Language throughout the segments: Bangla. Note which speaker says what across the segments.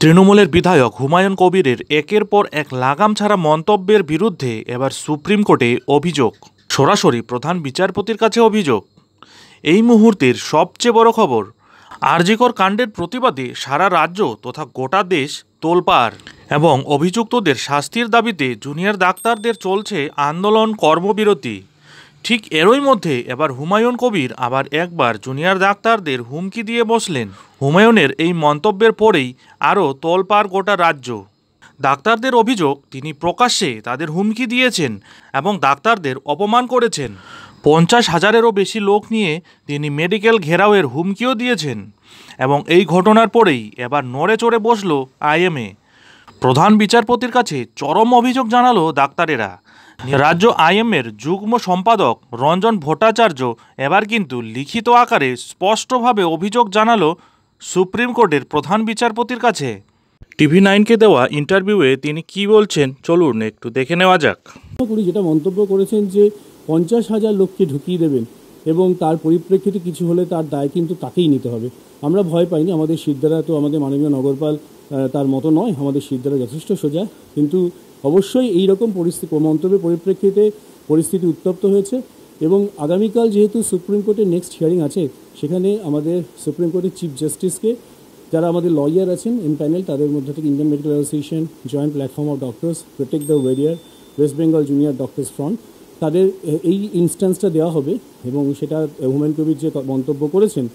Speaker 1: তৃণমূলের বিধায়ক হুমায়ুন কবিরের একের পর এক লাগাম ছাড়া মন্তব্যের বিরুদ্ধে এবার সুপ্রিম কোর্টে অভিযোগ। সরাসরি প্রধান বিচারপতির কাছে অভিযোগ। এই মুহূর্তের সবচেয়ে বড় খবর, আরজি কর কাণ্ডের প্রতিবাদে সারা রাজ্য তথা গোটা দেশ তোলপাড় এবং অভিযুক্তদের শাস্তির দাবিতে জুনিয়র ডাক্তারদের চলছে আন্দোলন কর্মবিরতি। ঠিক এরই মধ্যে এবার হুমায়ুন কবির আবার একবার জুনিয়র ডাক্তারদের হুমকি দিয়ে বসলেন। হুমায়ুনের এই মন্তব্যের পরেই আরও তোলপাড় গোটা রাজ্য। ডাক্তারদের অভিযোগ, তিনি প্রকাশ্যে তাদের হুমকি দিয়েছেন এবং ডাক্তারদের অপমান করেছেন। 50,000-এরও বেশি লোক নিয়ে তিনি মেডিকেল ঘেরাওয়ের হুমকিও দিয়েছেন এবং এই ঘটনার পরেই এবার নড়ে চড়ে বসল আইএমএ। প্রধান বিচারপতির কাছে চরম অভিযোগ জানালো ডাক্তারেরা। রাজ্য আইএমএর যুগ্ম সম্পাদক রঞ্জন ভট্টাচার্য এবার কিন্তু লিখিত আকারে স্পষ্টভাবে অভিযোগ জানালো সুপ্রিম কোর্টের প্রধান বিচারপতির কাছে। TV9-কে দেওয়া ইন্টারভিউয়ে তিনি কি বলছেন চলুন একটু দেখে নেওয়া যাক।
Speaker 2: যেটা মন্তব্য করেছেন যে 50,000 লোককে ঢুকিয়ে দেবেন এবং তার পরিপ্রেক্ষিতে কিছু হলে তার দায় কিন্তু তাকেই নিতে হবে। আমরা ভয় পাইনি, আমাদের সিদ্ধারা তো আমাদের মাননীয় নগরপাল তার মতো নয়, আমাদের সিদ্ধারা যথেষ্ট সোজা। কিন্তু অবশ্যই এই রকম মন্তব্যের পরিপ্রেক্ষিতে পরিস্থিতি উত্তপ্ত হয়েছে এবং আগামীকাল যেহেতু সুপ্রিম কোর্টের নেক্সট হিয়ারিং আছে, সেখানে আমাদের সুপ্রিম কোর্টের চিফ জাস্টিসকে যারা আমাদের লয়ার আছেন ইন প্যানেল, তাদের মধ্যে থেকে Indian medical association, joint platform of doctors, protect the warrior, west Bengal junior doctors front, তাদের এই ইনস্ট্যান্সটা দেওয়া হবে এবং সেটা হুমায়ুন কবির যে মন্তব্য করেছেন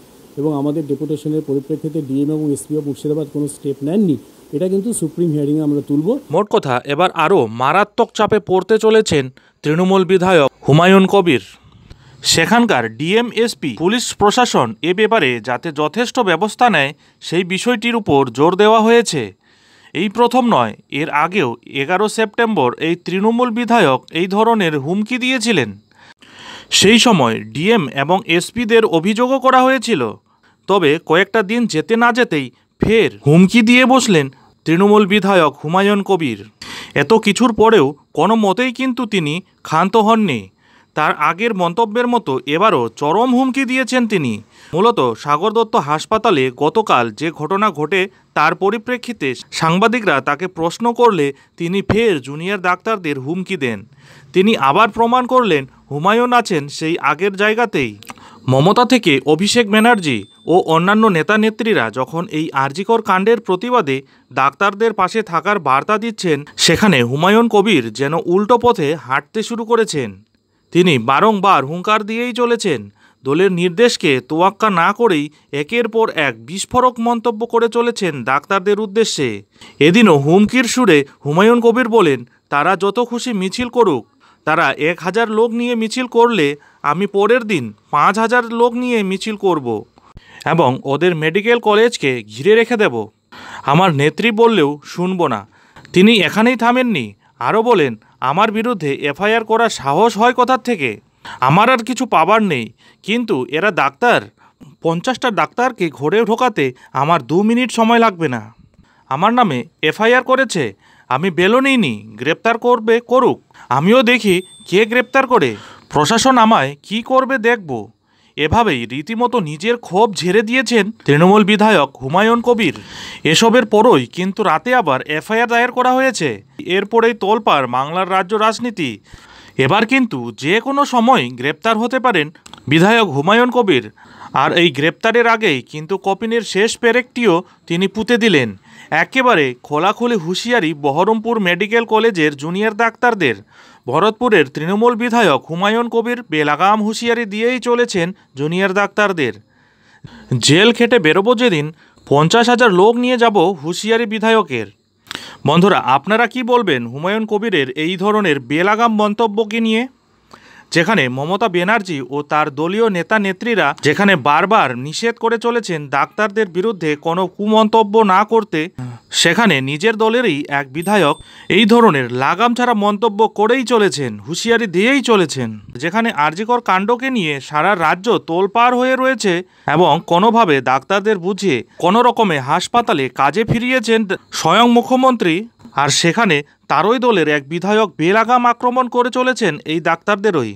Speaker 2: এবং আমাদের ডেপুটেশনের পরিপ্রেক্ষিতে ডিএম এবং এসপি অফ মুর্শিদাবাদ কোনো স্টেপ নেননি, এটা কিন্তু সুপ্রিম হিয়ারিংয়ে আমরা তুলব।
Speaker 1: মোট কথা, এবার আরও মারাত্মক চাপে পড়তে চলেছেন তৃণমূল বিধায়ক হুমায়ুন কবির। সেখানকার ডিএম, এসপি, পুলিশ প্রশাসন এ ব্যাপারে যাতে যথেষ্ট ব্যবস্থা নেয় সেই বিষয়টির উপর জোর দেওয়া হয়েছে। এই প্রথম নয়, এর আগেও 11 সেপ্টেম্বর এই তৃণমূল বিধায়ক এই ধরনের হুমকি দিয়েছিলেন। সেই সময় ডিএম এবং এসপিদের অভিযোগও করা হয়েছিল। তবে কয়েকটা দিন যেতে না যেতেই ফের হুমকি দিয়ে বসলেন তৃণমূল বিধায়ক হুমায়ুন কবির। এত কিছুর পরেও কোনো মতেই কিন্তু তিনি ক্ষান্ত হননি। তার আগের মন্তব্যের মতো এবারও চরম হুমকি দিয়েছেন তিনি। মূলত সাগর দত্ত হাসপাতালে গতকাল যে ঘটনা ঘটে তার পরিপ্রেক্ষিতে সাংবাদিকরা তাকে প্রশ্ন করলে তিনি ফের জুনিয়র ডাক্তারদের হুমকি দেন। তিনি আবার প্রমাণ করলেন হুমায়ুন আছেন সেই আগের জায়গাতেই। মমতা থেকে অভিষেক ব্যানার্জি ও অন্যান্য নেতা নেত্রীরা যখন এই আরজি কর কাণ্ডের প্রতিবাদে ডাক্তারদের পাশে থাকার বার্তা দিচ্ছেন, সেখানে হুমায়ুন কবির যেন উল্টো পথে হাঁটতে শুরু করেছেন। তিনি বারংবার হুঙ্কার দিয়েই চলেছেন। দলের নির্দেশকে তোয়াক্কা না করেই একের পর এক বিস্ফোরক মন্তব্য করে চলেছেন ডাক্তারদের উদ্দেশ্যে। এদিনও হুমকির সুরে হুমায়ুন কবির বলেন, তারা যত খুশি মিছিল করুক, তারা 1,000 লোক নিয়ে মিছিল করলে আমি পরের দিন 5,000 লোক নিয়ে মিছিল করব এবং ওদের মেডিকেল কলেজকে ঘিরে রেখে দেব। আমার নেত্রী বললেও শুনব না। তিনি এখানেই থামেননি, আরও বলেন, আমার বিরুদ্ধে এফআইআর করার সাহস হয় কোথার থেকে? আমার আর কিছু পাবার নেই, কিন্তু এরা ডাক্তার, 50টা ডাক্তারকে ঘরে ঢোকাতে আমার 2 মিনিট সময় লাগবে না। আমার নামে এফআইআর করেছে, আমি বেলও নিইনি, গ্রেপ্তার করবে করুক, আমিও দেখি কে গ্রেপ্তার করে, প্রশাসন আমায় কি করবে দেখব। এভাবেই রীতিমতো নিজের ক্ষোভ ঝেড়ে দিয়েছেন তৃণমূল বিধায়ক হুমায়ুন কবির। এসবের পরই কিন্তু রাতে আবার এফআইআর দায়ের করা হয়েছে। এরপরেই তোলপাড় বাংলার রাজ্য রাজনীতি। এবার কিন্তু যে কোনো সময় গ্রেপ্তার হতে পারেন বিধায়ক হুমায়ুন কবির। আর এই গ্রেপ্তারের আগেই কিন্তু কপিনের শেষ পেরেকটিও তিনি পুঁতে দিলেন। একেবারে খোলাখুলি হুঁশিয়ারি বহরমপুর মেডিকেল কলেজের জুনিয়র ডাক্তারদের। ভরতপুরের তৃণমূল বিধায়ক হুমায়ুন কবির বেলাগাম হুঁশিয়ারি দিয়েই চলেছেন জুনিয়র ডাক্তারদের। জেল খেটে বেরোবো যেদিন, 50,000 লোক নিয়ে যাব হুঁশিয়ারি বিধায়কের। বন্ধুরা, আপনারা কি বলবেন হুমায়ুন কবিরের এই ধরনের বেলাগাম মন্তব্যকে নিয়ে? যেখানে মমতা ব্যানার্জি ও তার দলীয় নেতা নেত্রীরা যেখানে বারবার নিষেধ করে চলেছেন ডাক্তারদের বিরুদ্ধে কোনো কুমন্তব্য না করতে, সেখানে নিজের দলেরই এক বিধায়ক এই ধরনের লাগাম ছাড়া মন্তব্য করেই চলেছেন, হুঁশিয়ারি দিয়েই চলেছেন। যেখানে আরজি কর কাণ্ডকে নিয়ে সারা রাজ্য তোলপাড় হয়ে রয়েছে এবং কোনোভাবে ডাক্তারদের বুঝিয়ে কোনো রকমে হাসপাতালে কাজে ফিরিয়েছেন স্বয়ং মুখ্যমন্ত্রী, আর সেখানে তারই দলের এক বিধায়ক বেলাগাম আক্রমণ করে চলেছেন এই ডাক্তারদেরই।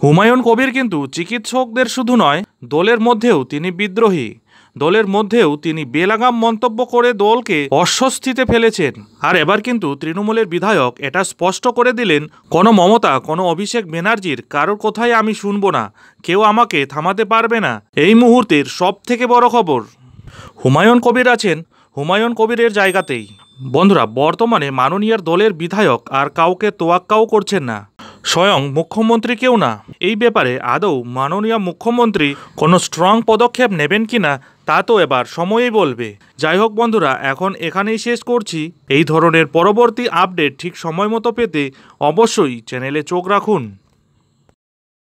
Speaker 1: হুমায়ুন কবির কিন্তু চিকিৎসকদের শুধু নয়, দলের মধ্যেও তিনি বিদ্রোহী। দলের মধ্যেও তিনি বেলাগাম মন্তব্য করে দলকে অস্বস্তিতে ফেলেছেন। আর এবার কিন্তু তৃণমূলের বিধায়ক এটা স্পষ্ট করে দিলেন, কোনো মমতা, কোনো অভিষেক ব্যানার্জির কারোর কথাই আমি শুনবো না, কেউ আমাকে থামাতে পারবে না। এই মুহূর্তের সব থেকে বড় খবর, হুমায়ুন কবির আছেন হুমায়ুন কবিরের জায়গাতেই। বন্ধুরা, বর্তমানে মাননীয়ার দলের বিধায়ক আর কাউকে তোয়াক্কাও করছেন না, স্বয়ং মুখ্যমন্ত্রীকেও না। এই ব্যাপারে আদৌ মাননীয় মুখ্যমন্ত্রী কোনো স্ট্রং পদক্ষেপ নেবেন কিনা তা তো এবার সময়ই বলবে। যাই হোক বন্ধুরা, এখন এখানেই শেষ করছি। এই ধরনের পরবর্তী আপডেট ঠিক সময় মতো পেতে অবশ্যই চ্যানেলে চোখ রাখুন।